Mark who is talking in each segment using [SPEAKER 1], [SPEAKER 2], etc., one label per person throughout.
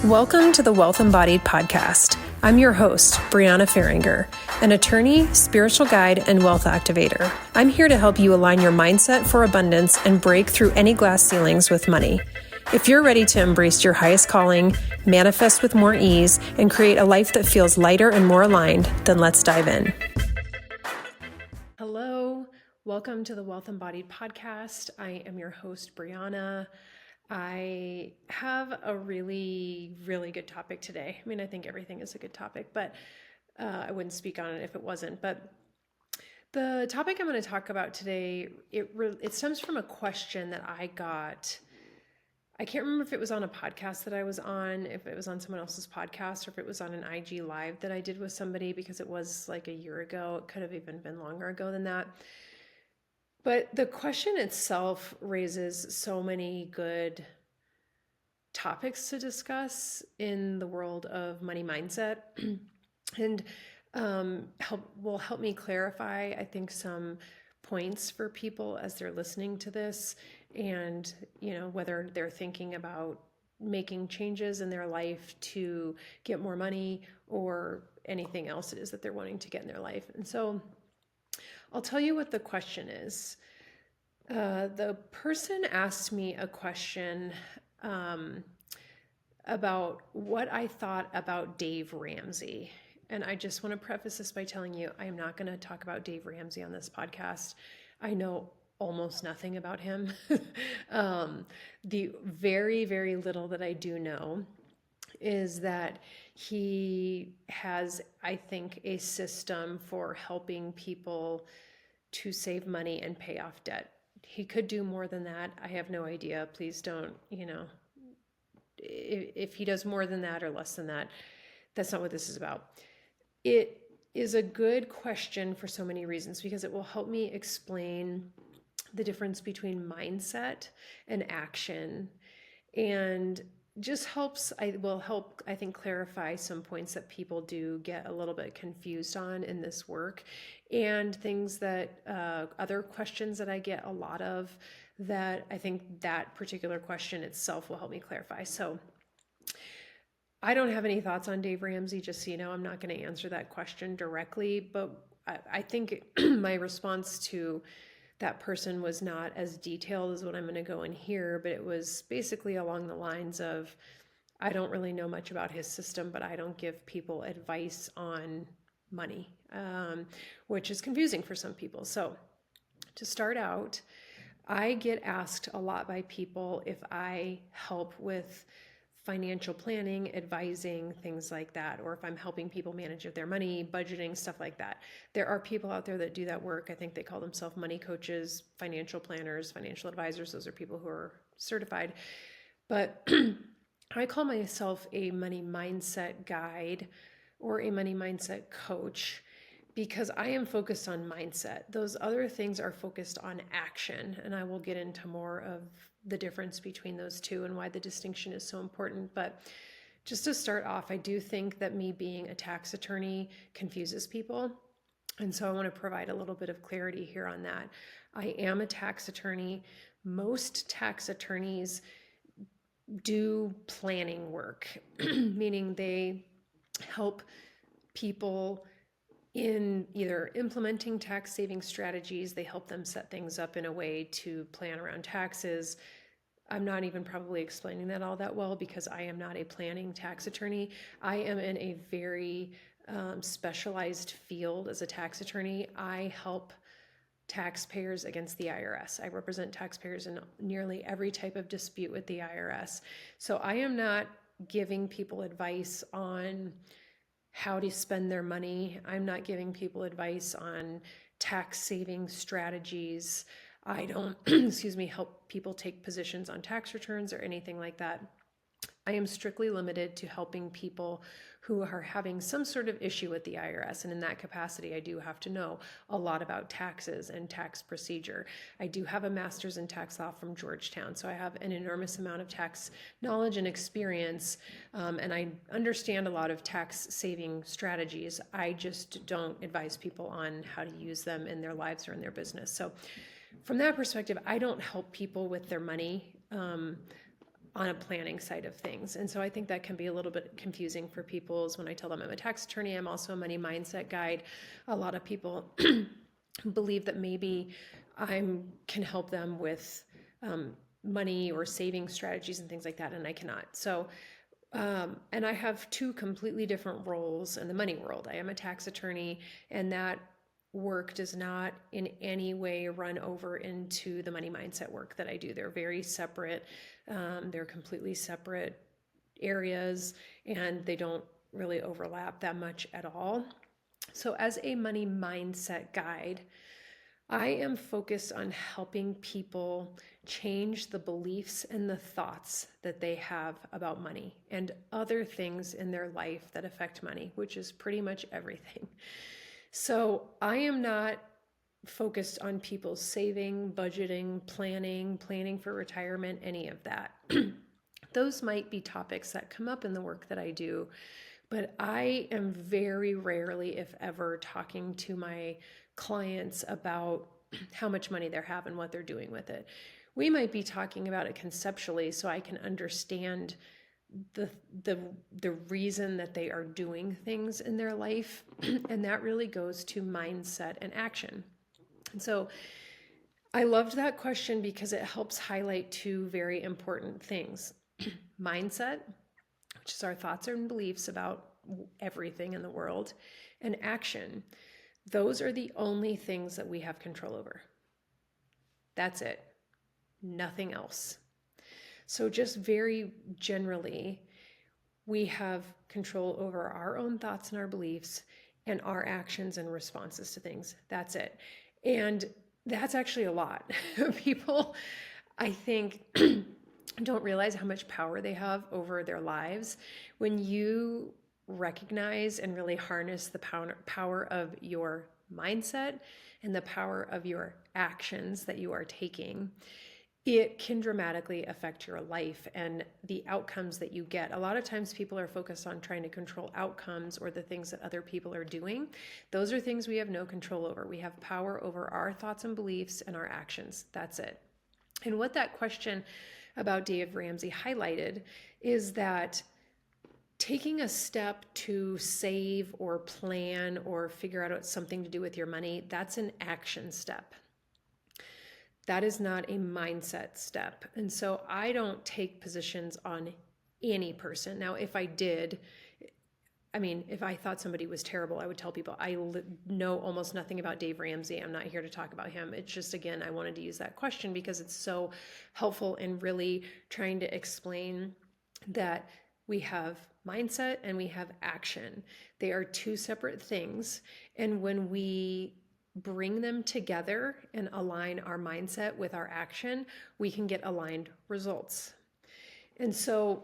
[SPEAKER 1] Welcome to the Wealth Embodied Podcast. I'm your host, Brianna Faringer, an attorney, spiritual guide, and wealth activator. I'm here to help you align your mindset for abundance and break through any glass ceilings with money. If you're ready to embrace your highest calling, manifest with more ease, and create a life that feels lighter and more aligned, then let's dive in. Hello, welcome to the Wealth Embodied Podcast. I am your host, Brianna. I have a really good topic today. I mean, I think everything is a good topic, but I wouldn't speak on it if it wasn't. But the topic I'm going to talk about today, it stems from a question that I got. I can't remember if it was on a podcast that I was on, if it was on someone else's podcast, or if it was on an IG live that I did with somebody, because it was like a year ago. It could have even been longer ago than that. But the question itself raises so many good topics to discuss in the world of money mindset and will help me clarify, I think, some points for people as they're listening to this, and whether they're thinking about making changes in their life to get more money or anything else it is that they're wanting to get in their life. And so I'll tell you what the question is. The person asked me a question about what I thought about Dave Ramsey. And I just want to preface this by telling you, I am not going to talk about Dave Ramsey on this podcast. I know almost nothing about him. The very little that I do know is that he has, I think, a system for helping people to save money and pay off debt. He could do more than that. I have no idea. Please don't, if he does more than that or less than that, that's not what this is about. It is a good question for so many reasons, because it will help me explain the difference between mindset and action, and just will help, I think, clarify some points that people do get a little bit confused on in this work, and things that, other questions that I get a lot of, that I think that particular question itself will help me clarify. So I don't have any thoughts on Dave Ramsey, just so you know. I'm not going to answer that question directly, but I think my response to that person was not as detailed as what I'm going to go in here, but it was basically along the lines of, I don't really know much about his system, but I don't give people advice on money, which is confusing for some people. So to start out, I get asked a lot by people if I help with financial planning, advising, things like that, or if I'm helping people manage their money, budgeting, stuff like that. There are people out there that do that work. I think they call themselves money coaches, financial planners, financial advisors. Those are people who are certified. But I call myself a money mindset guide or a money mindset coach, because I am focused on mindset. Those other things are focused on action, and I will get into more of the difference between those two and why the distinction is so important. But just to start off, I do think that me being a tax attorney confuses people. And so I want to provide a little bit of clarity here on that. I am a tax attorney. Most tax attorneys do planning work, meaning they help people in either implementing tax saving strategies. They help them set things up in a way to plan around taxes. I'm not even probably explaining that all that well, because I am not a planning tax attorney. I am in a very specialized field as a tax attorney. I help taxpayers against the IRS. I represent taxpayers in nearly every type of dispute with the IRS. So I am not giving people advice on how to spend their money. I'm not giving people advice on tax saving strategies. I don't, help people take positions on tax returns or anything like that. I am strictly limited to helping people who are having some sort of issue with the IRS. And in that capacity, I do have to know a lot about taxes and tax procedure. I do have a master's in tax law from Georgetown, so I have an enormous amount of tax knowledge and experience, and I understand a lot of tax saving strategies. I just don't advise people on how to use them in their lives or in their business. So from that perspective, I don't help people with their money. on a planning side of things. And so I think that can be a little bit confusing for people is when I tell them I'm a tax attorney, I'm also a money mindset guide. A lot of people believe that maybe I can help them with money or saving strategies and things like that, and I cannot. So, and I have two completely different roles in the money world. I am a tax attorney, and that work does not in any way run over into the money mindset work that I do. They're very separate. They're completely separate areas, and they don't really overlap that much at all. So as a money mindset guide, I am focused on helping people change the beliefs and the thoughts that they have about money and other things in their life that affect money, which is pretty much everything. So I am not focused on people saving, budgeting, planning for retirement, any of that. Those might be topics that come up in the work that I do, but I am very rarely, if ever, talking to my clients about how much money they have and what they're doing with it. We might be talking about it conceptually so I can understand the reason that they are doing things in their life, and that really goes to mindset and action. And so I loved that question because it helps highlight two very important things. Mindset, which is our thoughts and beliefs about everything in the world, and action. Those are the only things that we have control over. That's it. Nothing else. So just very generally, we have control over our own thoughts and our beliefs and our actions and responses to things. That's it. And that's actually a lot. People, I think, don't realize how much power they have over their lives. When you recognize and really harness the power of your mindset and the power of your actions that you are taking, it can dramatically affect your life and the outcomes that you get. A lot of times people are focused on trying to control outcomes or the things that other people are doing. Those are things we have no control over. We have power over our thoughts and beliefs and our actions. That's it. And what that question about Dave Ramsey highlighted is that taking a step to save or plan or figure out something to do with your money, that's an action step. That is not a mindset step. And so I don't take positions on any person. Now, if I did, if I thought somebody was terrible, I would tell people I know almost nothing about Dave Ramsey. I'm not here to talk about him. It's just, again, I wanted to use that question because it's so helpful in really trying to explain that we have mindset and we have action. They are two separate things. And when we bring them together and align our mindset with our action, we can get aligned results. And so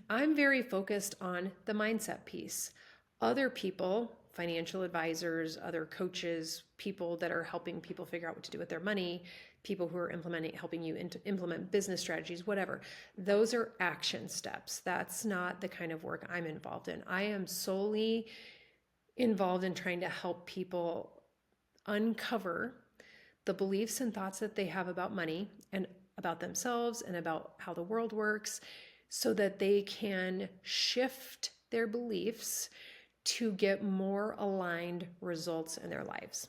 [SPEAKER 1] I'm very focused on the mindset piece. Other people, financial advisors, other coaches, people that are helping people figure out what to do with their money, people who are helping you implement business strategies, whatever. Those are action steps. That's not the kind of work I'm involved in. I am solely involved in trying to help people uncover the beliefs and thoughts that they have about money and about themselves and about how the world works so that they can shift their beliefs to get more aligned results in their lives.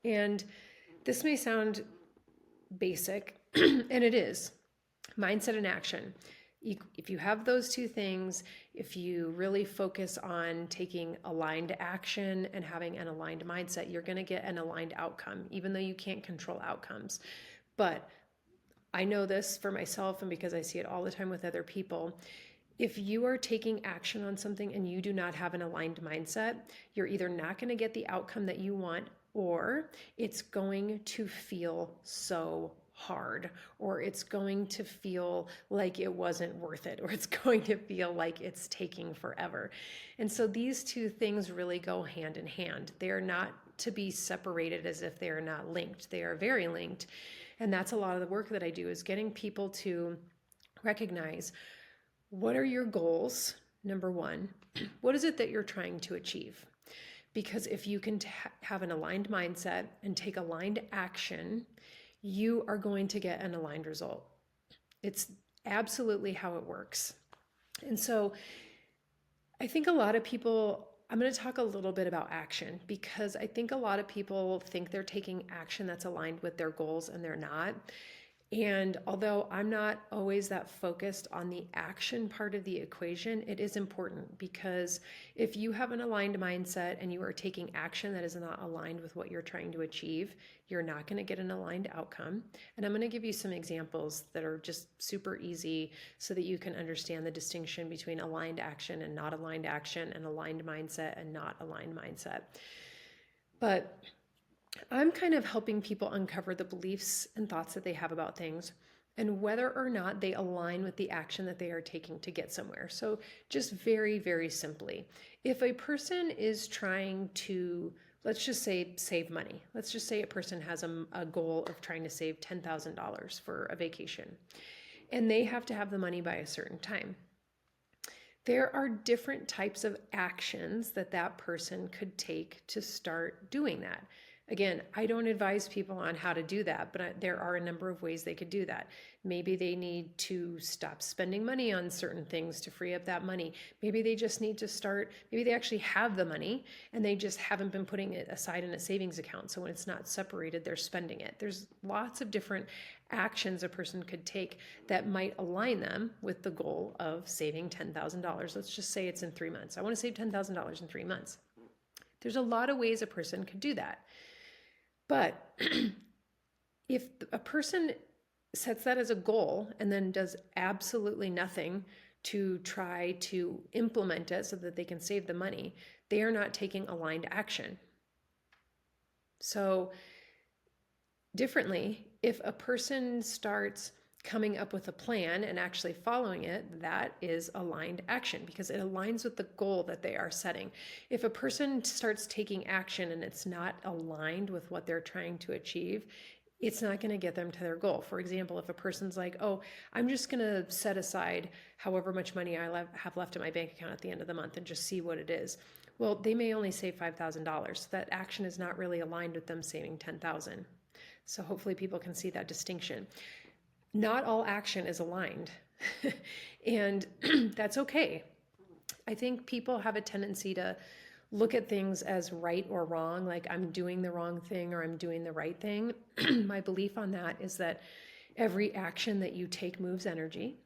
[SPEAKER 1] And this may sound basic, and it is. Mindset and action. If you have those two things, if you really focus on taking aligned action and having an aligned mindset, you're going to get an aligned outcome, even though you can't control outcomes. But I know this for myself, and because I see it all the time with other people, if you are taking action on something and you do not have an aligned mindset, you're either not going to get the outcome that you want, or it's going to feel so hard, or it's going to feel like it wasn't worth it, or it's going to feel like it's taking forever. And so these two things really go hand in hand. They are not to be separated as if they are not linked. They are very linked. And that's a lot of the work that I do, is getting people to recognize, what are your goals? Number one, what is it that you're trying to achieve? Because if you can have an aligned mindset and take aligned action, you are going to get an aligned result. It's absolutely how it works. And so I think a lot of people, I'm going to talk a little bit about action, because I think a lot of people think they're taking action that's aligned with their goals, and they're not. And although I'm not always that focused on the action part of the equation, it is important, because if you have an aligned mindset and you are taking action that is not aligned with what you're trying to achieve, you're not going to get an aligned outcome. And I'm going to give you some examples that are just super easy so that you can understand the distinction between aligned action and not aligned action, and aligned mindset and not aligned mindset. But I'm kind of helping people uncover the beliefs and thoughts that they have about things, and whether or not they align with the action that they are taking to get somewhere. So just very, very simply, if a person is trying to, let's just say, save money. Let's just say a person has a goal of trying to save $10,000 for a vacation, and they have to have the money by a certain time. There are different types of actions that that person could take to start doing that. Again, I don't advise people on how to do that, but there are a number of ways they could do that. Maybe they need to stop spending money on certain things to free up that money. Maybe they just need to start, maybe they actually have the money and they just haven't been putting it aside in a savings account. So when it's not separated, they're spending it. There's lots of different actions a person could take that might align them with the goal of saving $10,000. Let's just say it's in 3 months. I want to save $10,000 in 3 months. There's a lot of ways a person could do that. But if a person sets that as a goal and then does absolutely nothing to try to implement it so that they can save the money, they are not taking aligned action. So differently, if a person starts coming up with a plan and actually following it, that is aligned action, because it aligns with the goal that they are setting. If a person starts taking action and it's not aligned with what they're trying to achieve, it's not going to get them to their goal. For example, if a person's like, oh, I'm just going to set aside however much money I have left in my bank account at the end of the month and just see what it is. Well, they may only save $5,000. That action is not really aligned with them saving $10,000. So hopefully people can see that distinction. Not all action is aligned, and that's okay. I think people have a tendency to look at things as right or wrong, like I'm doing the wrong thing or I'm doing the right thing. My belief on that is that every action that you take moves energy.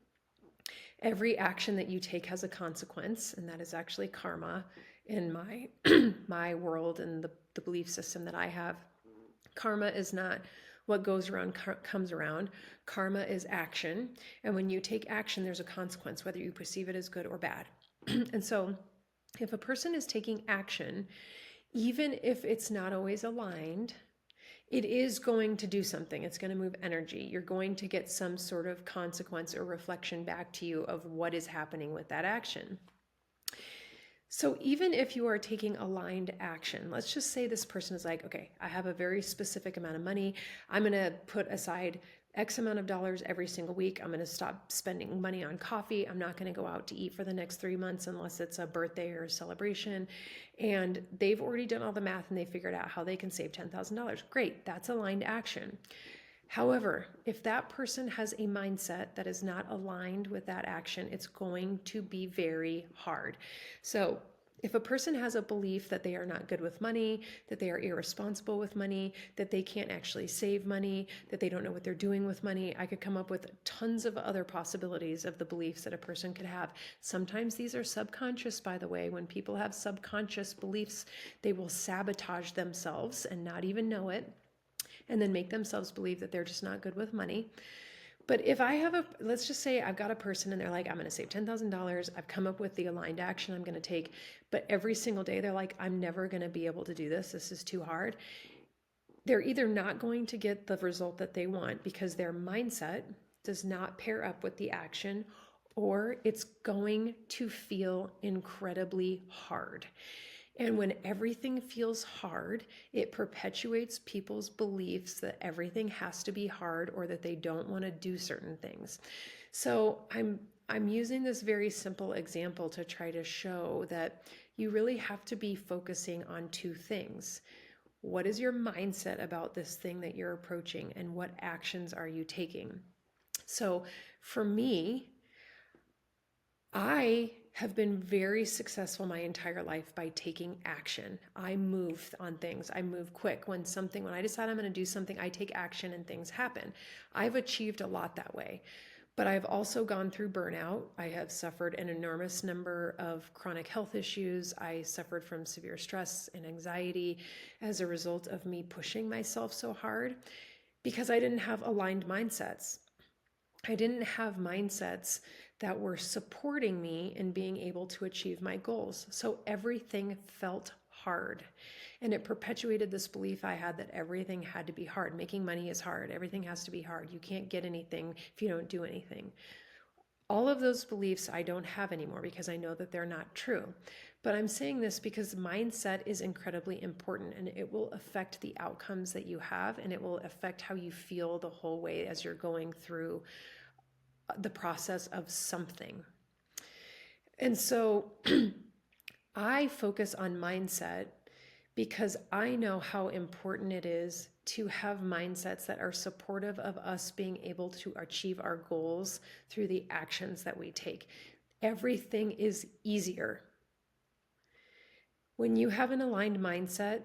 [SPEAKER 1] Every action that you take has a consequence, and that is actually karma in my my world and the belief system that I have. Karma is not what goes around comes around. Karma is action. And when you take action, there's a consequence, whether you perceive it as good or bad. And so if a person is taking action, even if it's not always aligned, it is going to do something. It's going to move energy. You're going to get some sort of consequence or reflection back to you of what is happening with that action. So even if you are taking aligned action, let's just say this person is like, okay, I have a very specific amount of money. I'm going to put aside X amount of dollars every single week. I'm going to stop spending money on coffee. I'm not going to go out to eat for the next 3 months unless it's a birthday or a celebration. And they've already done all the math and they figured out how they can save $10,000. Great, that's aligned action. However, if that person has a mindset that is not aligned with that action, it's going to be very hard. So if a person has a belief that they are not good with money, that they are irresponsible with money, that they can't actually save money, that they don't know what they're doing with money, I could come up with tons of other possibilities of the beliefs that a person could have. Sometimes these are subconscious, by the way. When people have subconscious beliefs, they will sabotage themselves and not even know it, and then make themselves believe that they're just not good with money. But if I have let's just say I've got a person and they're like, I'm going to save $10,000. I've come up with the aligned action I'm going to take. But every single day they're like, I'm never going to be able to do this. This is too hard. They're either not going to get the result that they want because their mindset does not pair up with the action, or it's going to feel incredibly hard. And when everything feels hard, it perpetuates people's beliefs that everything has to be hard or that they don't want to do certain things. So I'm using this very simple example to try to show that you really have to be focusing on two things. What is your mindset about this thing that you're approaching, and what actions are you taking? So for me, I have been very successful my entire life by taking action. I move on things. I move quick. When I decide I'm going to do something, I take action and things happen. I've achieved a lot that way. But I've also gone through burnout. I have suffered an enormous number of chronic health issues. I suffered from severe stress and anxiety as a result of me pushing myself so hard because I didn't have aligned mindsets. I didn't have mindsets that were supporting me in being able to achieve my goals. So everything felt hard. And it perpetuated this belief I had that everything had to be hard. Making money is hard. Everything has to be hard. You can't get anything if you don't do anything. All of those beliefs I don't have anymore because I know that they're not true. But I'm saying this because mindset is incredibly important, and it will affect the outcomes that you have, and it will affect how you feel the whole way as you're going through the process of something. And so I focus on mindset because I know how important it is to have mindsets that are supportive of us being able to achieve our goals through the actions that we take. Everything is easier. When you have an aligned mindset,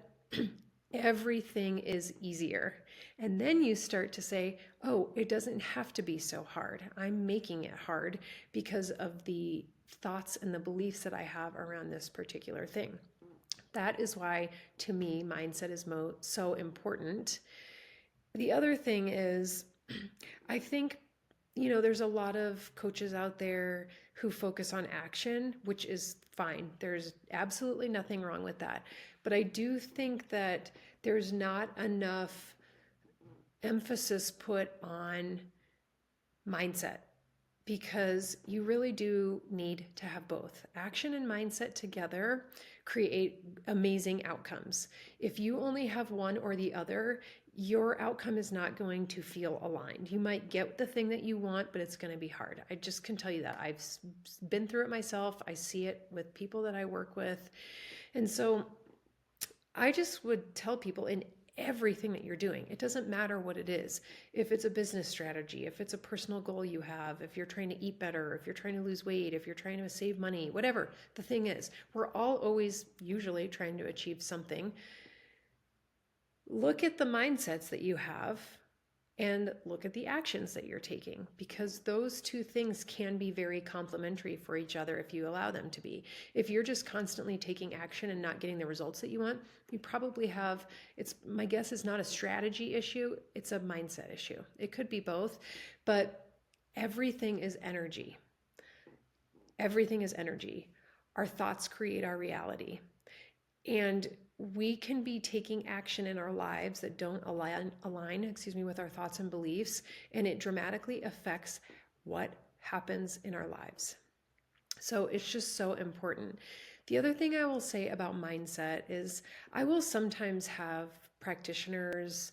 [SPEAKER 1] everything is easier. And then you start to say, oh, it doesn't have to be so hard. I'm making it hard because of the thoughts and the beliefs that I have around this particular thing. That is why, to me, mindset is so important. The other thing is, I think, there's a lot of coaches out there who focus on action, which is fine. There's absolutely nothing wrong with that. But I do think that there's not enough emphasis put on mindset, because you really do need to have both. Action and mindset together create amazing outcomes. If you only have one or the other, your outcome is not going to feel aligned. You might get the thing that you want, but it's going to be hard. I just can tell you that. I've been through it myself. I see it with people that I work with. And so I just would tell people, in everything that you're doing, it doesn't matter what it is. If it's a business strategy, if it's a personal goal you have, if you're trying to eat better, if you're trying to lose weight, if you're trying to save money, whatever the thing is, we're all always usually trying to achieve something. Look at the mindsets that you have and look at the actions that you're taking, because those two things can be very complementary for each other if you allow them to be. If you're just constantly taking action and not getting the results that you want, you probably have, my guess is not a strategy issue, it's a mindset issue. It could be both, but everything is energy. Everything is energy. Our thoughts create our reality. And we can be taking action in our lives that don't align with our thoughts and beliefs, and it dramatically affects what happens in our lives. So it's just so important. The other thing I will say about mindset is I will sometimes have practitioners,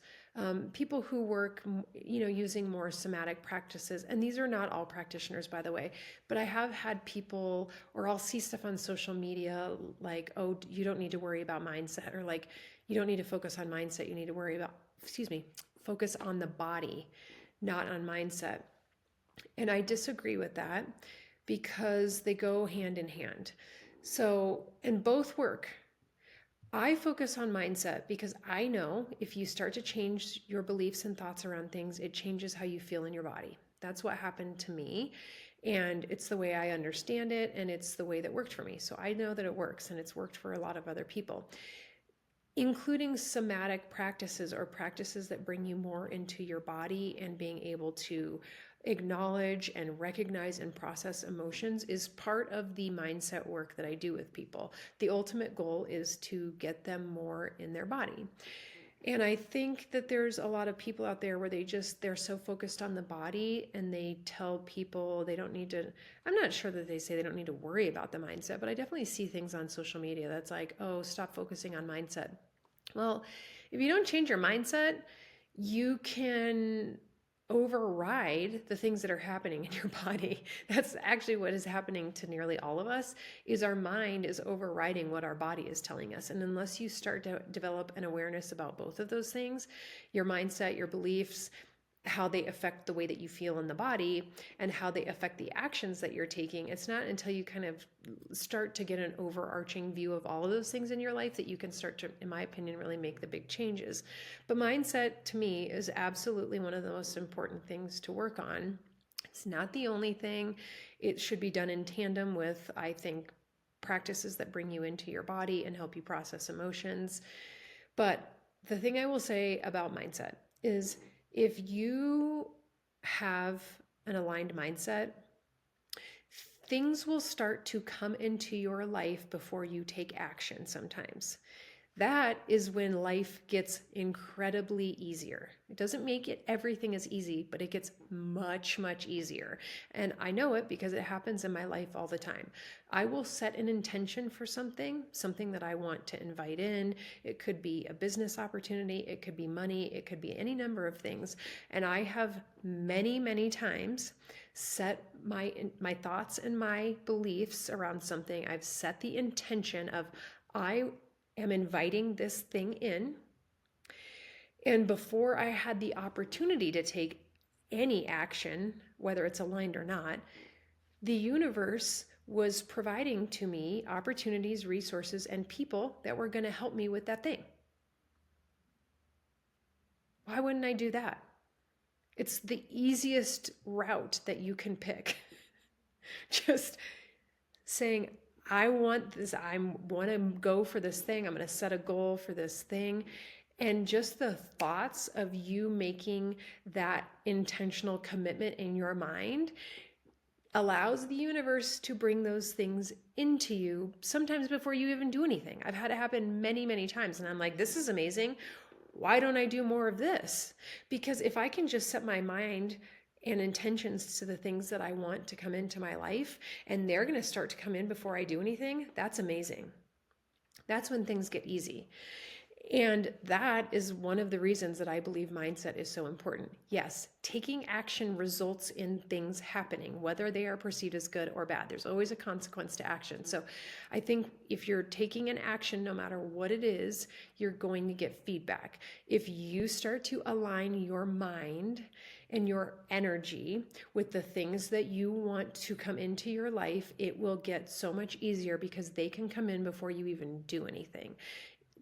[SPEAKER 1] people who work, using more somatic practices. And these are not all practitioners, by the way, but I have had people, or I'll see stuff on social media like, oh, you don't need to worry about mindset, or like, you don't need to focus on mindset. You need to focus on the body, not on mindset. And I disagree with that because they go hand in hand. So, and both work. I focus on mindset because I know if you start to change your beliefs and thoughts around things, it changes how you feel in your body. That's what happened to me. And it's the way I understand it. And it's the way that worked for me. So I know that it works, and it's worked for a lot of other people, including somatic practices, or practices that bring you more into your body and being able to acknowledge and recognize and process emotions is part of the mindset work that I do with people. The ultimate goal is to get them more in their body. And I think that there's a lot of people out there where they're so focused on the body, and they tell people they don't need to, I'm not sure that they say they don't need to worry about the mindset, but I definitely see things on social media that's like, oh, stop focusing on mindset. Well, if you don't change your mindset, you can override the things that are happening in your body. That's actually what is happening to nearly all of us, is our mind is overriding what our body is telling us. And unless you start to develop an awareness about both of those things, your mindset, your beliefs, how they affect the way that you feel in the body and how they affect the actions that you're taking. It's not until you kind of start to get an overarching view of all of those things in your life that you can start to, in my opinion, really make the big changes. But mindset to me is absolutely one of the most important things to work on. It's not the only thing. It should be done in tandem with, I think, practices that bring you into your body and help you process emotions. But the thing I will say about mindset is, if you have an aligned mindset, things will start to come into your life before you take action sometimes. That is when life gets incredibly easier. It doesn't make it everything as easy, but it gets much, much easier. And I know it because it happens in my life all the time. I will set an intention for something that I want to invite in. It could be a business opportunity. It could be money. It could be any number of things. And I have many, many times set my thoughts and my beliefs around something. I've set the intention of, I am inviting this thing in. And before I had the opportunity to take any action, whether it's aligned or not, the universe was providing to me opportunities, resources, and people that were going to help me with that thing. Why wouldn't I do that? It's the easiest route that you can pick. Just saying, I want this, I want to go for this thing. I'm going to set a goal for this thing. And just the thoughts of you making that intentional commitment in your mind allows the universe to bring those things into you, sometimes before you even do anything. I've had it happen many, many times. And I'm like, this is amazing. Why don't I do more of this? Because if I can just set my mind and intentions to the things that I want to come into my life, and they're going to start to come in before I do anything, that's amazing. That's when things get easy. And that is one of the reasons that I believe mindset is so important. Yes, taking action results in things happening, whether they are perceived as good or bad. There's always a consequence to action. So I think if you're taking an action, no matter what it is, you're going to get feedback. If you start to align your mind and your energy with the things that you want to come into your life, it will get so much easier because they can come in before you even do anything.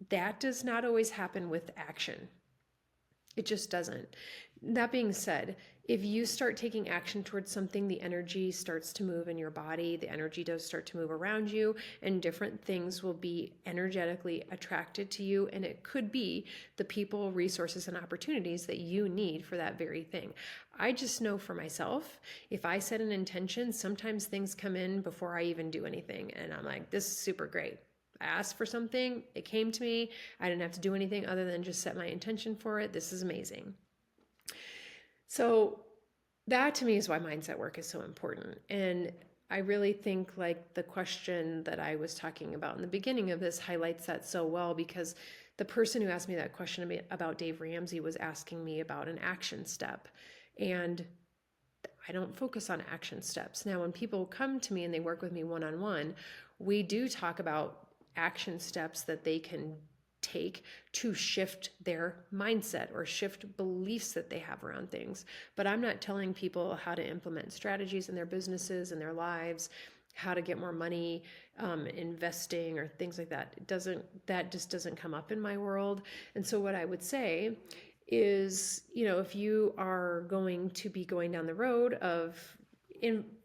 [SPEAKER 1] That does not always happen with action. It just doesn't. That being said, if you start taking action towards something, the energy starts to move in your body, the energy does start to move around you, and different things will be energetically attracted to you. And it could be the people, resources, and opportunities that you need for that very thing. I just know for myself, if I set an intention, sometimes things come in before I even do anything. And I'm like, this is super great. I asked for something, it came to me. I didn't have to do anything other than just set my intention for it. This is amazing. So that to me is why mindset work is so important. And I really think like the question that I was talking about in the beginning of this highlights that so well, because the person who asked me that question about Dave Ramsey was asking me about an action step. And I don't focus on action steps. Now, when people come to me and they work with me one-on-one, we do talk about action steps that they can take to shift their mindset or shift beliefs that they have around things. But I'm not telling people how to implement strategies in their businesses and their lives, how to get more money, investing or things like that. That just doesn't come up in my world. And so what I would say is, if you are going to be going down the road of,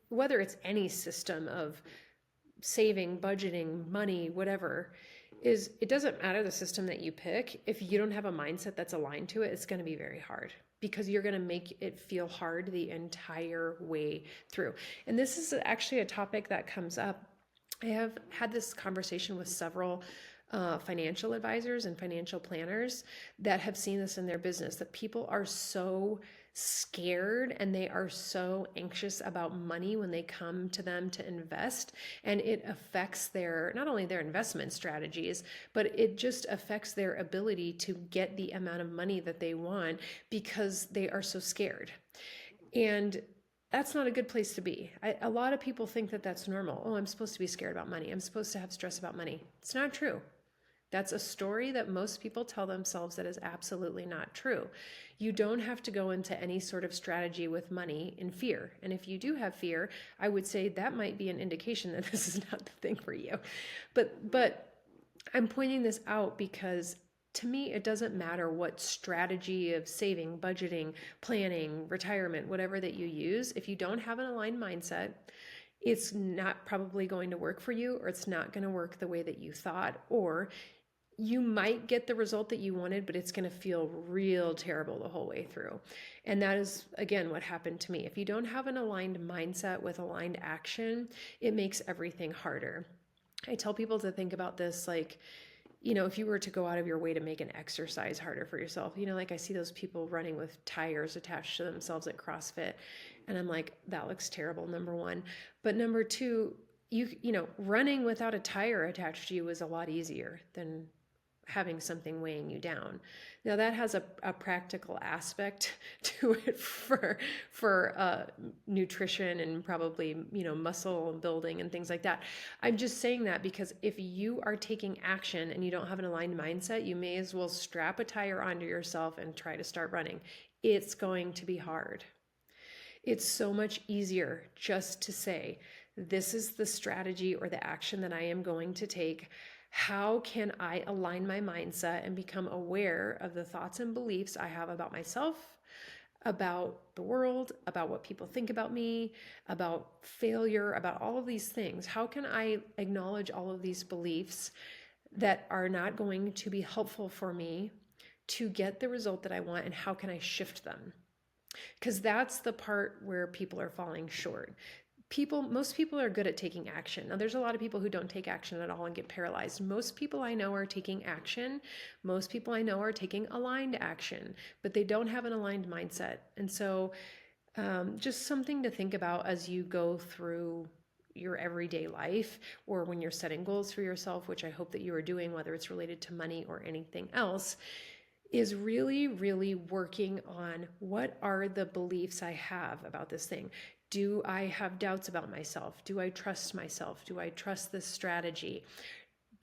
[SPEAKER 1] whether it's any system of saving, budgeting, money, whatever, it doesn't matter the system that you pick. If you don't have a mindset that's aligned to it, it's going to be very hard because you're going to make it feel hard the entire way through. And this is actually a topic that comes up. I have had this conversation with several financial advisors and financial planners that have seen this in their business, that people are so scared and they are so anxious about money when they come to them to invest, and it affects not only their investment strategies, but it just affects their ability to get the amount of money that they want because they are so scared. And that's not a good place to be. A lot of people think that that's normal. Oh, I'm supposed to be scared about money. I'm supposed to have stress about money. It's not true. That's a story that most people tell themselves that is absolutely not true. You don't have to go into any sort of strategy with money in fear. And if you do have fear, I would say that might be an indication that this is not the thing for you. But I'm pointing this out because to me, it doesn't matter what strategy of saving, budgeting, planning, retirement, whatever that you use. If you don't have an aligned mindset, it's not probably going to work for you, or it's not going to work the way that you thought, or you might get the result that you wanted, but it's going to feel real terrible the whole way through. And that is, again, what happened to me. If you don't have an aligned mindset with aligned action, it makes everything harder. I tell people to think about this like, if you were to go out of your way to make an exercise harder for yourself, like I see those people running with tires attached to themselves at CrossFit. And I'm like, that looks terrible, number one. But number two, running without a tire attached to you is a lot easier than having something weighing you down. Now that has a practical aspect to it for nutrition and probably, muscle building and things like that. I'm just saying that because if you are taking action and you don't have an aligned mindset, you may as well strap a tire onto yourself and try to start running. It's going to be hard. It's so much easier just to say, this is the strategy or the action that I am going to take. How can I align my mindset and become aware of the thoughts and beliefs I have about myself, about the world, about what people think about me, about failure, about all of these things? How can I acknowledge all of these beliefs that are not going to be helpful for me to get the result that I want, and how can I shift them? Because that's the part where people are falling short. Most people are good at taking action. Now, there's a lot of people who don't take action at all and get paralyzed. Most people I know are taking action. Most people I know are taking aligned action, but they don't have an aligned mindset. And so just something to think about as you go through your everyday life, or when you're setting goals for yourself, which I hope that you are doing, whether it's related to money or anything else, is really, really working on what are the beliefs I have about this thing. Do I have doubts about myself? Do I trust myself? Do I trust this strategy?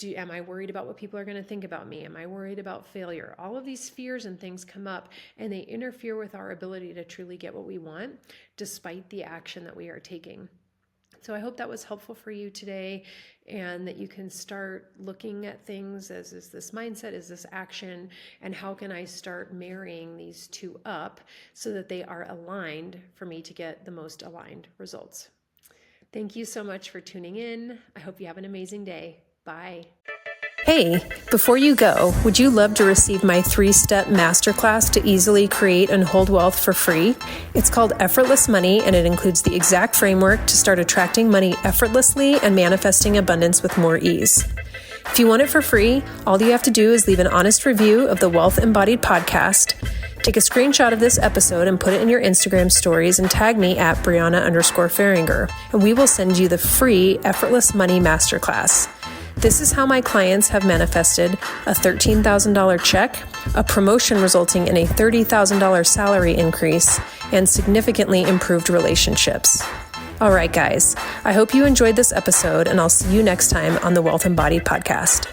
[SPEAKER 1] Am I worried about what people are going to think about me? Am I worried about failure? All of these fears and things come up, and they interfere with our ability to truly get what we want, despite the action that we are taking. So I hope that was helpful for you today, and that you can start looking at things as, is this mindset, is this action, and how can I start marrying these two up so that they are aligned for me to get the most aligned results. Thank you so much for tuning in. I hope you have an amazing day. Bye.
[SPEAKER 2] Hey, before you go, would you love to receive my 3-step masterclass to easily create and hold wealth for free? It's called Effortless Money, and it includes the exact framework to start attracting money effortlessly and manifesting abundance with more ease. If you want it for free, all you have to do is leave an honest review of the Wealth Embodied Podcast, take a screenshot of this episode and put it in your Instagram stories and tag me at Brianna_Faringer, and we will send you the free Effortless Money Masterclass. This is how my clients have manifested a $13,000 check, a promotion resulting in a $30,000 salary increase, and significantly improved relationships. All right, guys, I hope you enjoyed this episode, and I'll see you next time on the Wealth Embodied Podcast.